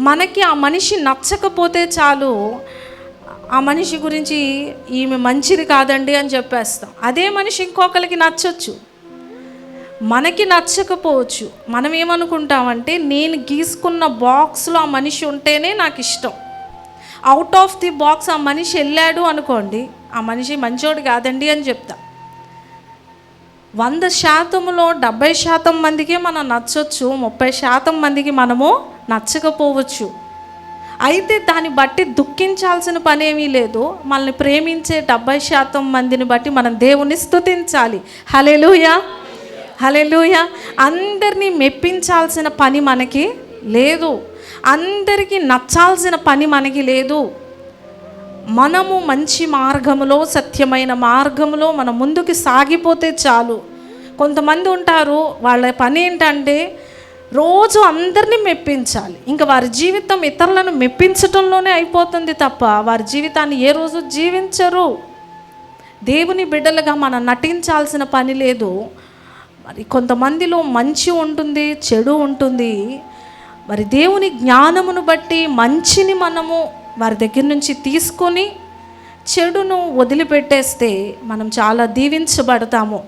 మనకి ఆ మనిషి నచ్చకపోతే చాలు, ఆ మనిషి గురించి ఈమె మంచిది కాదండి అని చెప్పేస్తాం. అదే మనిషి ఇంకొకరికి నచ్చొచ్చు, మనకి నచ్చకపోవచ్చు. మనం ఏమనుకుంటామంటే, నేను గీసుకున్న బాక్స్లో ఆ మనిషి ఉంటేనే నాకు ఇష్టం. అవుట్ ఆఫ్ ది బాక్స్ ఆ మనిషి వెళ్ళాడు అనుకోండి, ఆ మనిషి మంచోడు కాదండి అని చెప్తా. 100%లో 70% మందికి మనం నచ్చొచ్చు, 30% మందికి మనము నచ్చకపోవచ్చు. అయితే దాన్ని బట్టి దుఃఖించాల్సిన పనేమీ లేదు. మనల్ని ప్రేమించే 70% మందిని బట్టి మనం దేవుని స్తుతించాలి. హల్లెలూయా, హల్లెలూయా. అందరినీ మెప్పించాల్సిన పని మనకి లేదు, అందరికీ నచ్చాల్సిన పని మనకి లేదు. మనము మంచి మార్గములో, సత్యమైన మార్గములో మనం ముందుకు సాగిపోతే చాలు. కొంతమంది ఉంటారు, వాళ్ళ పని ఏంటంటే రోజు అందరినీ మెప్పించాలి. ఇంకా వారి జీవితం ఇతరులను మెప్పించటంలోనే అయిపోతుంది తప్ప వారి జీవితాన్ని ఏ రోజు జీవించరు. దేవుని బిడ్డలుగా మనం నటించాల్సిన పని లేదు. మరి కొంతమందిలో మంచి ఉంటుంది, చెడు ఉంటుంది. మరి దేవుని జ్ఞానమును బట్టి మంచిని మనము వారి దగ్గర నుంచి తీసుకొని చెడును వదిలిపెట్టేస్తే మనం చాలా దీవించబడతాము.